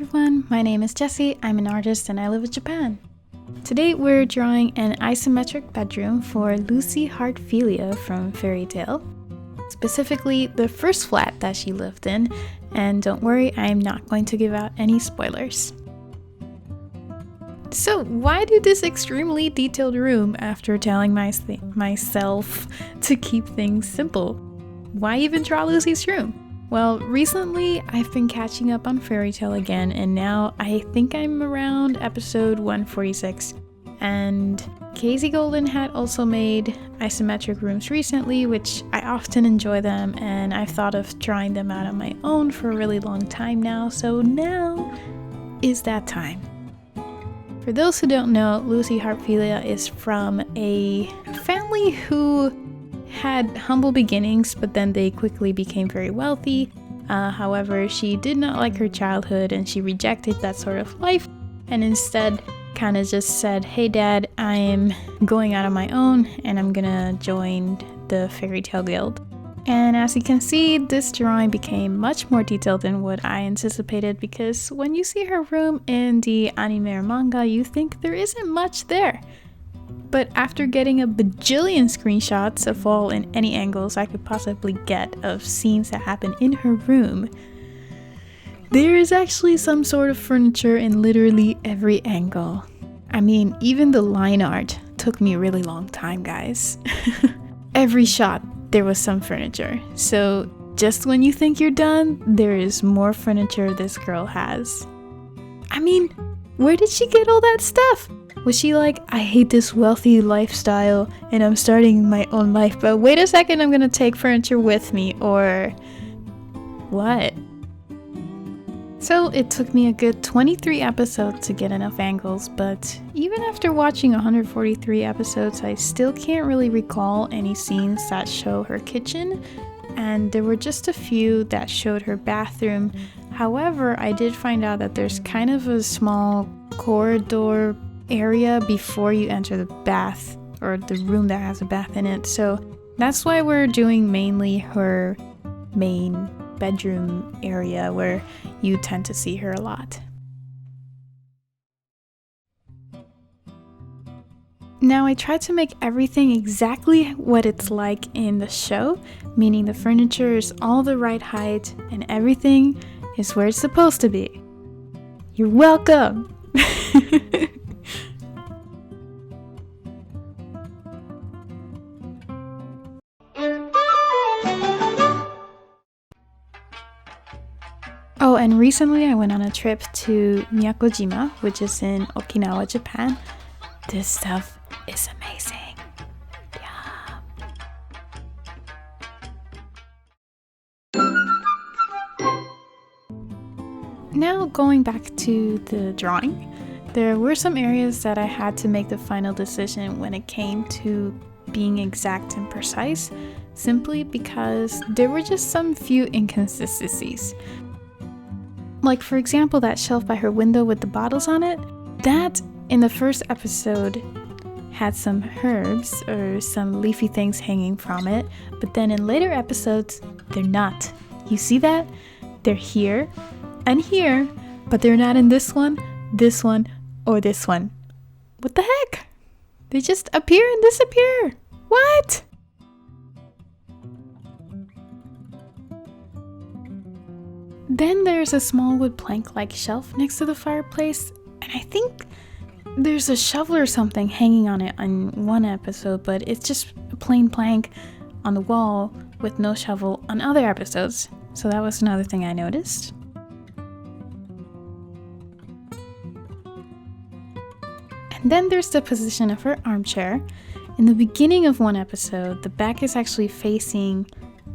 everyone, my name is Jessie, I'm an artist and I live in Japan. Today we're drawing an isometric bedroom for Lucy Heartfilia from Fairy Tale. Specifically, the first flat that she lived in, and don't worry, I am not going to give out any spoilers. So why do this extremely detailed room after telling myself to keep things simple? Why even draw Lucy's room? Well, recently I've been catching up on Fairy Tale again, and now I think I'm around episode 146. And Casey Golden had also made isometric rooms recently, which I often enjoy them, and I've thought of trying them out on my own for a really long time now, so now is that time. For those who don't know, Lucy Heartfilia is from a family who had humble beginnings, but then they quickly became very wealthy. However, she did not like her childhood and she rejected that sort of life and instead kind of just said, "Hey dad, I am going out on my own and I'm gonna join the Fairy Tale Guild." And as you can see, this drawing became much more detailed than what I anticipated, because when you see her room in the anime or manga, you think there isn't much there. But after getting a bajillion screenshots of all in any angles I could possibly get of scenes that happen in her room, there is actually some sort of furniture in literally every angle. I mean, even the line art took me a really long time, guys. Every shot, there was some furniture. So just when you think you're done, there is more furniture this girl has. I mean, where did she get all that stuff? Was she like, I hate this wealthy lifestyle and I'm starting my own life, but wait a second, I'm gonna take furniture with me, or what? So it took me a good 23 episodes to get enough angles, but even after watching 143 episodes, I still can't really recall any scenes that show her kitchen, and there were just a few that showed her bathroom. However, I did find out that there's kind of a small corridor area before you enter the bath, or the room that has a bath in it, so that's why we're doing mainly her main bedroom area where you tend to see her a lot. Now I tried to make everything exactly what it's like in the show, meaning the furniture is all the right height and everything is where it's supposed to be. You're welcome! Oh, and recently I went on a trip to Miyakojima, which is in Okinawa, Japan. This stuff is amazing. Yeah. Now going back to the drawing, there were some areas that I had to make the final decision when it came to being exact and precise, simply because there were just some few inconsistencies. Like, for example, that shelf by her window with the bottles on it, that in the first episode had some herbs or some leafy things hanging from it, but then in later episodes, they're not. You see that? They're here and here, but they're not in this one, or this one. What the heck? They just appear and disappear. What? Then there's a small wood plank-like shelf next to the fireplace, and I think there's a shovel or something hanging on it on one episode, but it's just a plain plank on the wall with no shovel on other episodes. So that was another thing I noticed. And then there's the position of her armchair. In the beginning of one episode, the back is actually facing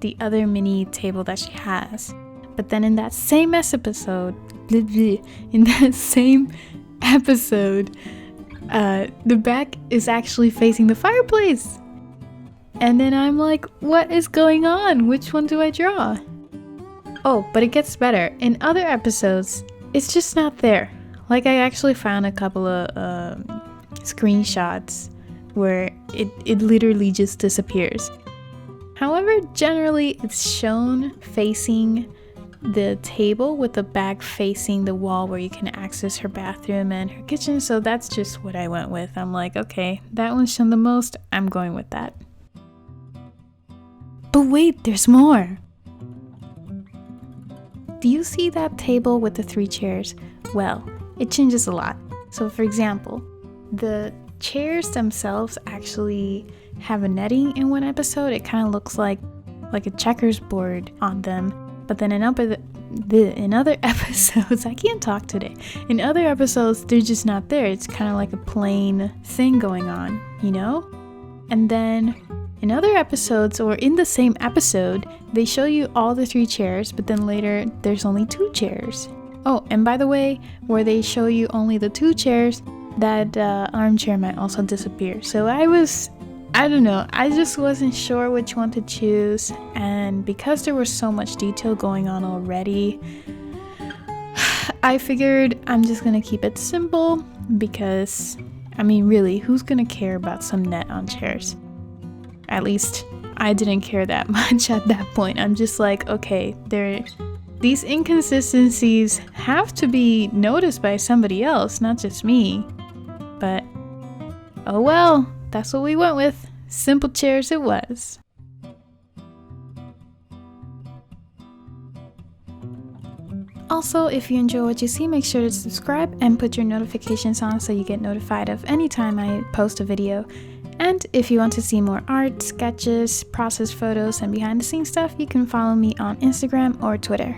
the other mini table that she has. But then in that same episode, the back is actually facing the fireplace. And then I'm like, what is going on? Which one do I draw? Oh, but it gets better. In other episodes, it's just not there. Like, I actually found a couple of screenshots where it literally just disappears. However, generally it's shown facing the table with the back facing the wall where you can access her bathroom and her kitchen, so that's just what I went with. I'm like, okay, that one's shown the most, I'm going with that. But wait, there's more! Do you see that table with the 3 chairs? Well, it changes a lot. So for example, the chairs themselves actually have a netting in one episode. It kind of looks like a checkers board on them. But then in other episodes, I can't talk today. In other episodes, they're just not there. It's kind of like a plain thing going on, you know? And then in other episodes, or in the same episode, they show you all the 3 chairs, but then later there's only 2 chairs. Oh, and by the way, where they show you only the 2 chairs, that armchair might also disappear. So I don't know, I just wasn't sure which one to choose, and because there was so much detail going on already, I figured I'm just gonna keep it simple, because, I mean, really, who's gonna care about some net on chairs? At least I didn't care that much at that point. I'm just like, okay, these inconsistencies have to be noticed by somebody else, not just me. But oh well, that's what we went with. Simple chairs it was. Also, if you enjoy what you see, make sure to subscribe and put your notifications on so you get notified of any time I post a video. And if you want to see more art, sketches, process photos, and behind the scenes stuff, you can follow me on Instagram or Twitter.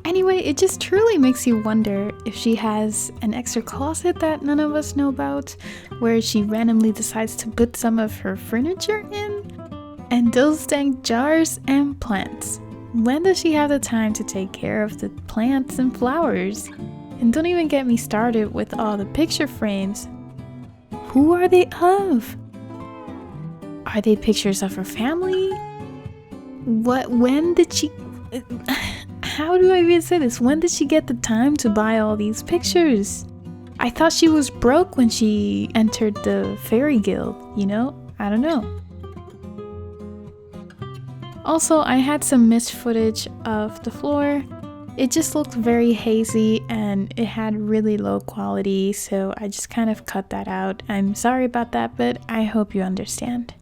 Anyway, it just truly makes you wonder if she has an extra closet that none of us know about, where she randomly decides to put some of her furniture in, and those dang jars and plants. When does she have the time to take care of the plants and flowers? And don't even get me started with all the picture frames. Who are they of? Are they pictures of her family? When did she... How do I even say this? When did she get the time to buy all these pictures? I thought she was broke when she entered the fairy guild, you know? I don't know. Also, I had some missed footage of the floor. It just looked very hazy and it had really low quality, so I just kind of cut that out. I'm sorry about that, but I hope you understand.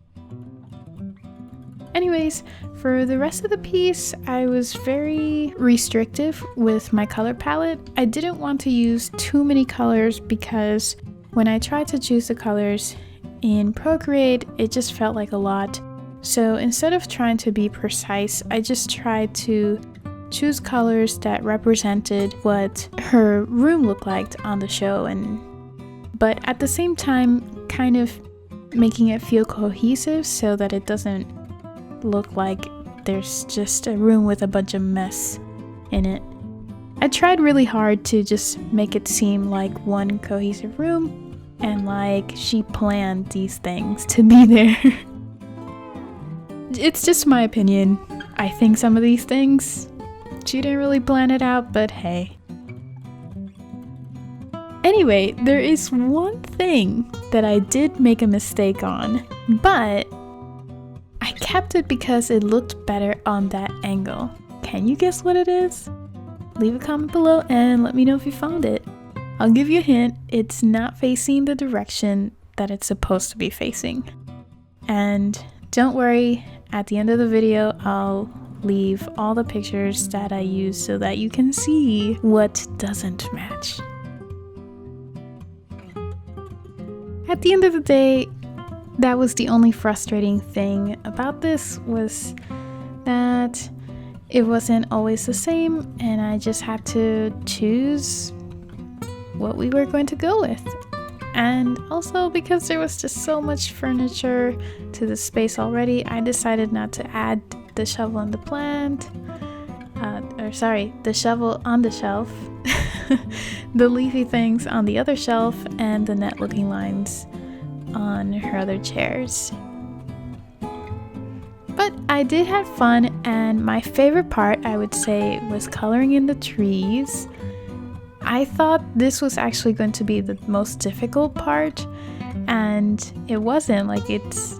Anyways, for the rest of the piece, I was very restrictive with my color palette. I didn't want to use too many colors because when I tried to choose the colors in Procreate, it just felt like a lot. So instead of trying to be precise, I just tried to choose colors that represented what her room looked like on the show, but at the same time kind of making it feel cohesive so that it doesn't look like there's just a room with a bunch of mess in it. I tried really hard to just make it seem like one cohesive room and like she planned these things to be there. It's just my opinion. I think some of these things, she didn't really plan it out, but hey. Anyway, there is one thing that I did make a mistake on, but I kept it because it looked better on that angle. Can you guess what it is? Leave a comment below and let me know if you found it. I'll give you a hint, it's not facing the direction that it's supposed to be facing. And don't worry, at the end of the video, I'll leave all the pictures that I use so that you can see what doesn't match. At the end of the day, that was the only frustrating thing about this, was that it wasn't always the same and I just had to choose what we were going to go with. And also because there was just so much furniture to the space already, I decided not to add the shovel on the plant, the shovel on the shelf, the leafy things on the other shelf, and the net looking lines on her other chairs. But I did have fun, and my favorite part, I would say, was coloring in the trees. I thought this was actually going to be the most difficult part, and it wasn't. Like, it's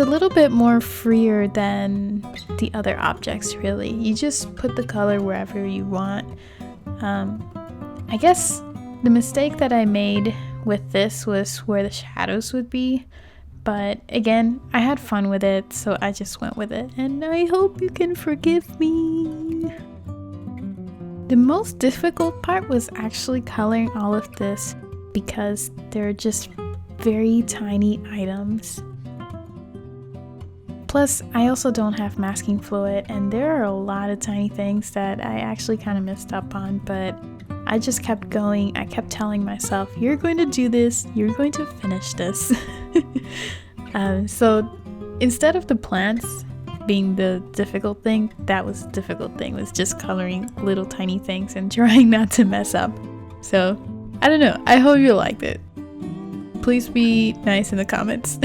a little bit more freer than the other objects, really. You just put the color wherever you want. I guess the mistake that I made with this was where the shadows would be, but again, I had fun with it, so I just went with it, and I hope you can forgive me. The most difficult part was actually coloring all of this because they're just very tiny items. Plus, I also don't have masking fluid, and there are a lot of tiny things that I actually kind of messed up on, but I just kept going. I kept telling myself, you're going to do this, you're going to finish this. So instead of the plants being the difficult thing, that was the difficult thing, was just coloring little tiny things and trying not to mess up. So, I don't know, I hope you liked it. Please be nice in the comments.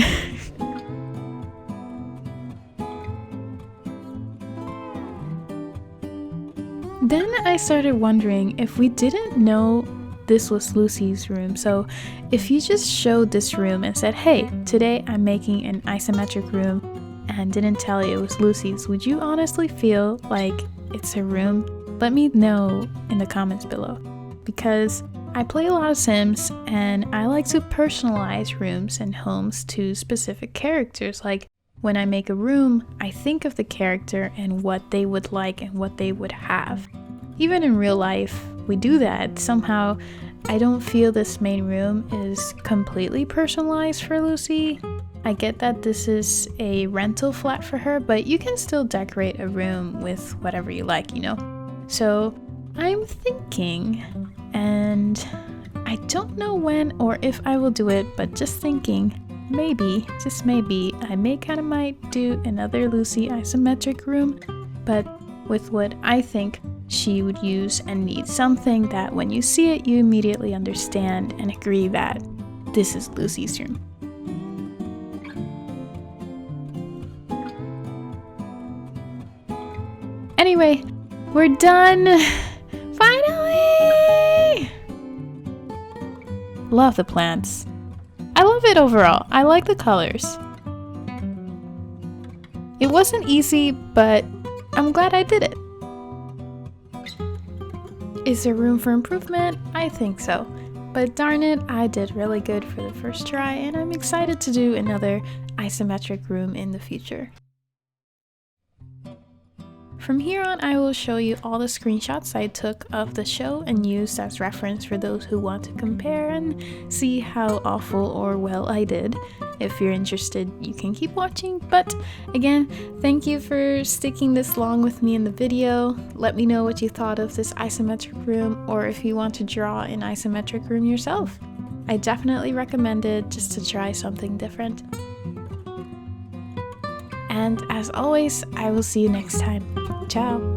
Then I started wondering if we didn't know this was Lucy's room. So if you just showed this room and said, hey, today I'm making an isometric room, and didn't tell you it was Lucy's, would you honestly feel like it's her room? Let me know in the comments below, because I play a lot of Sims and I like to personalize rooms and homes to specific characters. Like, when I make a room, I think of the character and what they would like and what they would have. Even in real life, we do that. Somehow, I don't feel this main room is completely personalized for Lucy. I get that this is a rental flat for her, but you can still decorate a room with whatever you like, you know? So I'm thinking, and I don't know when or if I will do it, but just thinking, maybe, just maybe, I might do another Lucy isometric room, but with what I think she would use and need, something that when you see it, you immediately understand and agree that this is Lucy's room. Anyway, we're done! Finally! Love the plants. I love it overall. I like the colors. It wasn't easy, but I'm glad I did it. Is there room for improvement? I think so. But darn it, I did really good for the first try, and I'm excited to do another isometric room in the future. From here on, I will show you all the screenshots I took of the show and used as reference for those who want to compare and see how awful or well I did. If you're interested, you can keep watching, but again, thank you for sticking this long with me in the video. Let me know what you thought of this isometric room, or if you want to draw an isometric room yourself. I definitely recommend it just to try something different. And as always, I will see you next time. Ciao!